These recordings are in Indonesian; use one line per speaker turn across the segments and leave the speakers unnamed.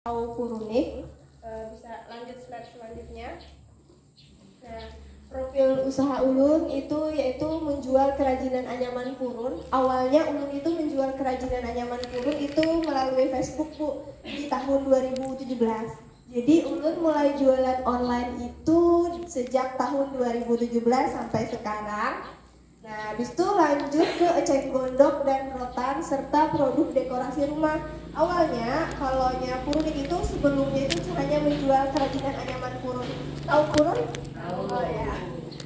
Tahu Purunik, bisa lanjut slide selanjutnya. Nah, profil usaha Ulun itu yaitu menjual kerajinan anyaman purun. Awalnya Ulun itu menjual kerajinan anyaman purun itu melalui Facebook, Bu, di tahun 2017. Jadi Ulun mulai jualan online itu sejak tahun 2017 sampai sekarang. Nah, habis itu lanjut ke eceng gondok dan rotan serta produk dekorasi rumah. Awalnya, kalau Purunik itu sebelumnya itu hanya menjual kerajinan anyaman purun. Tahu purun?
Tahu.
Oh ya.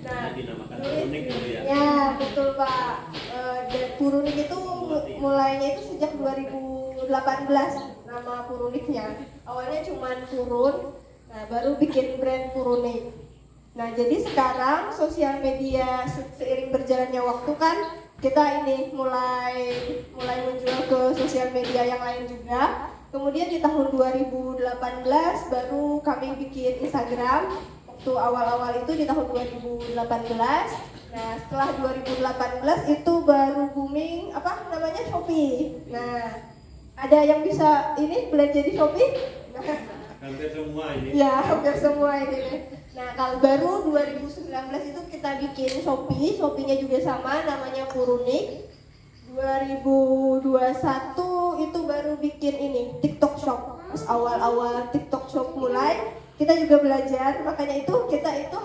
Nah,
dinamakan Purunik dulu ya.
Ya, betul Pak. Dan Purunik itu mulainya itu sejak 2018 nama Puruniknya. Awalnya cuma purun, nah baru bikin brand Purunik. Nah, jadi sekarang sosial media seiring berjalannya waktu kan kita ini mulai menjual ke sosial media yang lain juga. Kemudian di tahun 2018 baru kami bikin Instagram. Waktu awal-awal itu di tahun 2018. Nah, setelah 2018 itu baru booming Shopee. Nah, ada yang bisa ini belanja di Shopee?
Hampir semua ini.
Ya, hampir semua ini. Nah, kalau baru 2019 itu kita bikin Shopee-nya juga sama, namanya Purunik. 2021 itu baru bikin ini, TikTok Shop. Pas awal-awal TikTok Shop mulai, kita juga belajar, makanya itu kita itu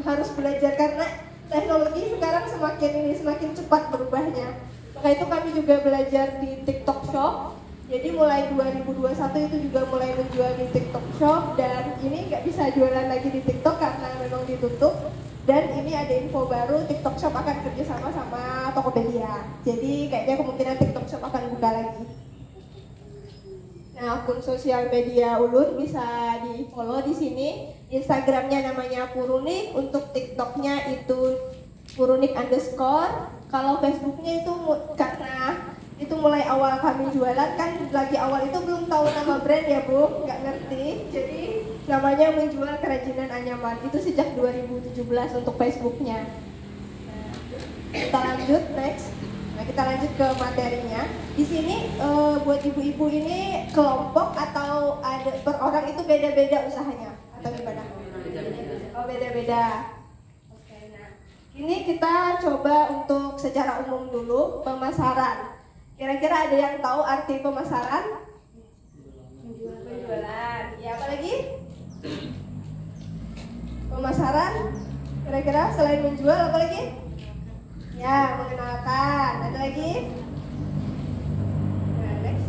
harus belajar karena teknologi sekarang semakin cepat berubahnya. Maka itu kami juga belajar di TikTok Shop. Jadi mulai 2021 itu juga mulai menjual di TikTok Shop, dan ini nggak bisa jualan lagi di TikTok karena memang ditutup. Dan ini ada info baru, TikTok Shop akan kerjasama sama Tokopedia. Jadi kayaknya kemungkinan TikTok Shop akan buka lagi. Nah, akun sosial media Ulun bisa di follow di sini. Instagramnya namanya Purunik, untuk TikToknya itu Purunik_. Kalau Facebooknya itu karena itu mulai awal kami jualan kan, lagi awal itu belum tahu nama brand ya Bu, nggak ngerti. Jadi namanya menjual kerajinan anyaman, itu sejak 2017 untuk Facebooknya. Nah, kita lanjut next. Nah, kita lanjut ke materinya. Di sini buat ibu-ibu ini kelompok atau ada per orang itu beda-beda usahanya atau gimana? Oh, beda-beda. Oke, nah ini kita coba untuk secara umum dulu pemasaran. Kira-kira ada yang tahu arti pemasaran? Penjualan. Ya, apa lagi? Pemasaran. Kira-kira selain menjual apa lagi? Ya, mengenalkan. Ada lagi? Nah, next.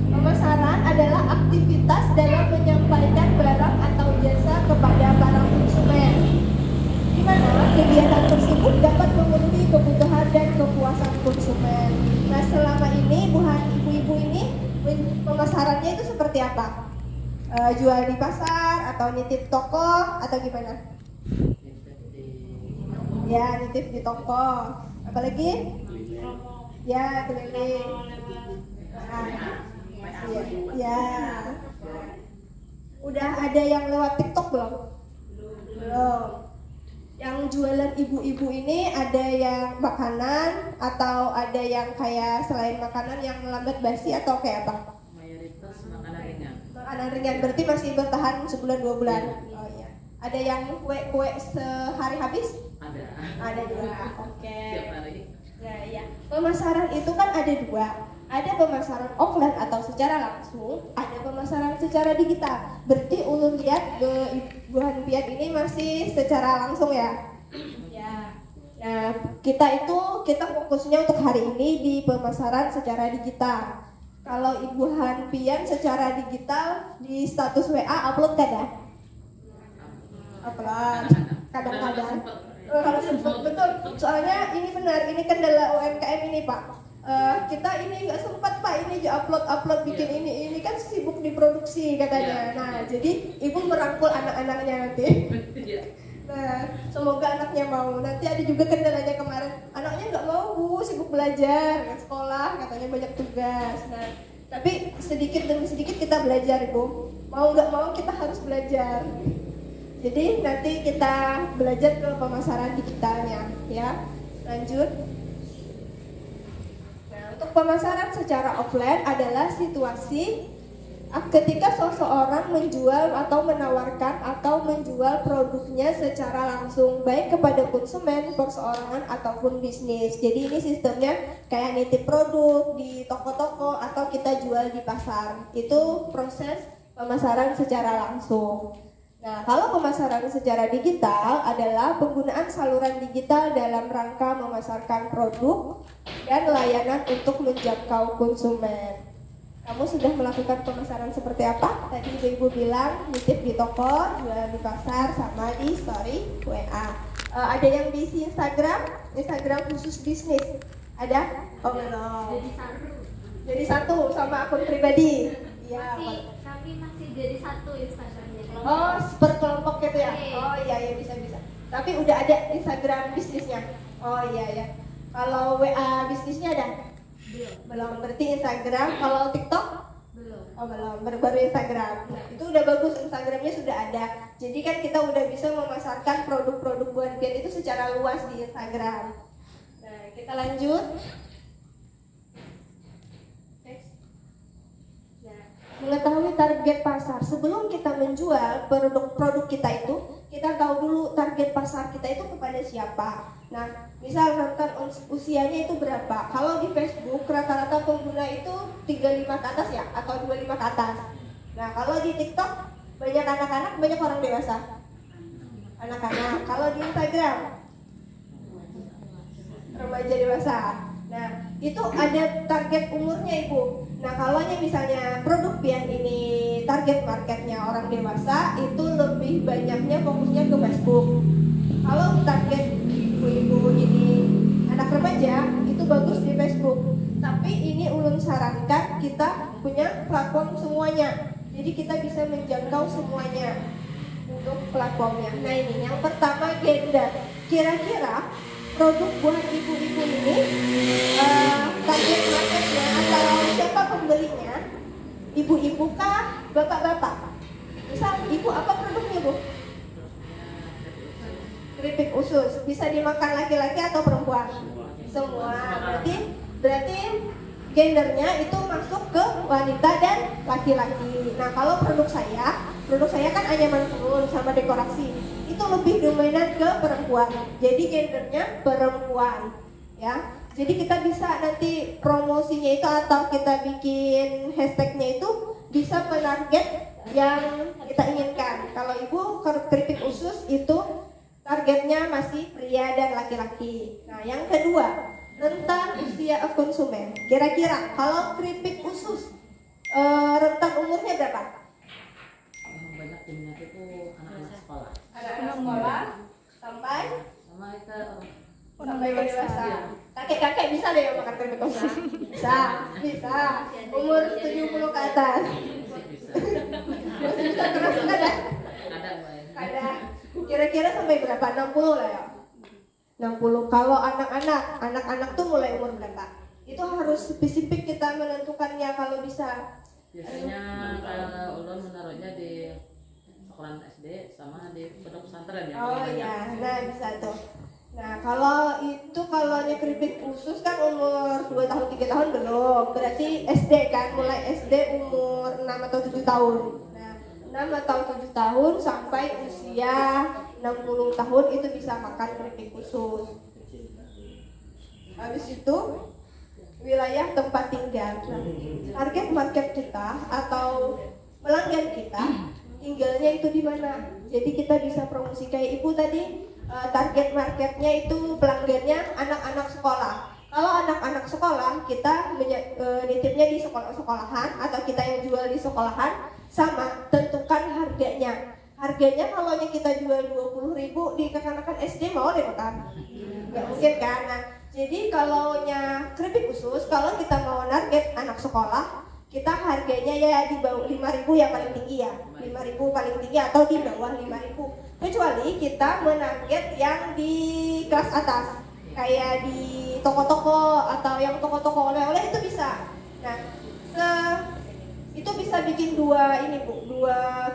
Pemasaran adalah aktivitas dalam menyampaikan barang atau jasa kepada para konsumen, di mana kegiatan tersebut dapat memenuhi kebutuhan dan kepuasan konsumen. Nah, selama ini ibu-ibu ini pemasarannya itu seperti apa? Jual di pasar atau nitip toko atau gimana? Ya, nitip di toko. Apalagi? Ya, keliling. Ya. Udah ada yang lewat TikTok belum? Belum. Yang jualan ibu-ibu ini ada yang makanan atau ada yang kayak selain makanan yang lambat basi atau kayak apa?
Mayoritas makanan ringan.
Makanan ringan berarti masih bertahan sebulan 2 bulan. Oh iya. Ada yang kue sehari habis?
Ada.
Ada juga. Oke.
Tiap hari.
Nah, iya. Pemasaran itu kan ada dua. Ada pemasaran offline atau secara langsung, ada pemasaran secara digital. Berarti ulun lihat Bu Hanpiat ini masih secara langsung ya? Ya. Nah, kita fokusnya untuk hari ini di pemasaran secara digital. Kalau Ibu Hanpian secara digital di status WA upload kada? Upload. Kadang-kadang. Harus sempat, betul. Soalnya ini benar, ini kendala UMKM ini Pak. Kita ini nggak sempat Pak, ini upload bikin ini kan sibuk diproduksi katanya. Nah, jadi ibu merangkul anak-anaknya nanti. Nah, semoga anaknya mau. Nanti ada juga kendalanya kemarin, anaknya nggak mau Bu, sibuk belajar ke sekolah, katanya banyak tugas. Nah, tapi sedikit demi sedikit kita belajar Ibu. Mau nggak mau kita harus belajar. Jadi nanti kita belajar ke pemasaran digitalnya, ya. Lanjut. Untuk pemasaran secara offline adalah situasi ketika seseorang menjual atau menawarkan atau menjual produknya secara langsung baik kepada konsumen, perseorangan ataupun bisnis. Jadi ini sistemnya kayak nitip produk di toko-toko atau kita jual di pasar. Itu proses pemasaran secara langsung. Nah, kalau pemasaran secara digital adalah penggunaan saluran digital dalam rangka memasarkan produk dan layanan untuk menjangkau konsumen. Kamu sudah melakukan pemasaran seperti apa? Tadi ibu-ibu bilang nitip di toko, jualan di pasar, sama di story WA. Ada yang diisi Instagram khusus bisnis? Ada? Oh belum. Jadi satu sama akun pribadi. Iya.
Masih jadi satu Instagramnya.
Oh, per kelompok gitu ya? Oh iya bisa. Tapi udah ada Instagram bisnisnya? Oh iya. Kalau WA bisnisnya ada? Belum. Berarti Instagram. Kalau TikTok?
Belum.
Oh belum. Baru Instagram. Nah, itu udah bagus, Instagramnya sudah ada. Jadi kan kita udah bisa memasarkan produk-produk buat brand itu secara luas di Instagram. Nah, kita lanjut. Mengetahui target pasar. Sebelum kita menjual produk kita itu, kita tahu dulu target pasar kita itu kepada siapa. Nah, misal rentan usianya itu berapa? Kalau di Facebook rata-rata pengguna itu 35 ke atas ya, atau 25 ke atas. Nah, kalau di TikTok banyak anak-anak, banyak orang dewasa. Anak-anak. Kalau di Instagram remaja dewasa. Nah, itu ada target umurnya Ibu. Nah, kalau misalnya produk Pian ini target marketnya orang dewasa, itu lebih banyaknya fokusnya ke Facebook. Kalau target ibu-ibu ini anak remaja, itu bagus di Facebook. Tapi ini ulun sarankan kita punya platform semuanya. Jadi kita bisa menjangkau semuanya untuk platformnya. Nah ini yang pertama gender. Kira-kira produk buat ibu-ibu ini target marketnya atau siapa pembelinya? Ibu-ibu kah? Bapak-bapak? Misal ibu apa produknya Bu? Keripik usus. Bisa dimakan laki-laki atau perempuan? Semua. Berarti gendernya itu masuk ke wanita dan laki-laki. Nah kalau produk saya kan anyaman turun sama dekorasi. Itu lebih dominan ke perempuan. Jadi gendernya perempuan, ya. Jadi kita bisa nanti promosinya itu atau kita bikin hashtagnya itu bisa menarget yang kita inginkan. Kalau ibu keripik usus itu targetnya masih pria dan laki-laki. Nah yang kedua, rentan usia konsumen. Kira-kira kalau keripik usus rentan umurnya berapa?
Banyak timnya itu anak-anak sekolah.
Anak-anak sekolah sampai
sampai
dewasa. Kakek-kakek bisa deh yang makan keripik usus. Bisa. Umur 70 ke atas. Masih bisa terus nggak ada? Ada. Kira-kira sampai berapa? 60 lah ya. 60. Kalau anak-anak tuh mulai umur berapa? Itu harus spesifik kita menentukannya kalau bisa.
Biasanya kalau ulun menaruhnya di sekolah SD sama di pondok pesantren ya.
Oh iya, nah bisa tuh. Nah kalau keripik khusus kan umur 2 tahun 3 tahun belum. Berarti SD kan, mulai SD umur 6 atau 7 tahun. Nah 6 atau 7 tahun sampai usia 60 tahun itu bisa makan keripik khusus. Habis itu wilayah tempat tinggal. Nah, target market kita atau pelanggan kita tinggalnya itu di mana? Jadi kita bisa promosi kayak ibu tadi, target marketnya itu pelanggannya anak-anak sekolah. Kalau anak-anak sekolah kita nitipnya di sekolah-sekolahan atau kita yang jual di sekolahan, sama tentukan harganya. Harganya kalau kita jual 20.000 di kekanakan SD mau deh makan? Nggak mungkin kan? Nah, jadi kalau keripik khusus, kalau kita mau target anak sekolah, kita harganya ya di bawah 5.000 yang paling tinggi ya, 5.000 paling tinggi atau di bawah 5.000. Kecuali kita menarget yang di kelas atas, kayak di toko-toko atau yang toko-toko oleh-oleh itu bisa. Nah, itu bisa bikin dua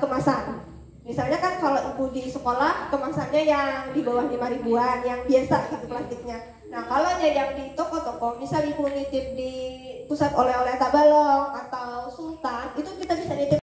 kemasan. Misalnya kan kalau ibu di sekolah kemasannya yang di bawah 5.000-an, yang biasa gitu plastiknya. Nah kalau yang di toko-toko, misal ibu nitip di pusat oleh-oleh Tabalong atau Sultan, itu kita bisa nitip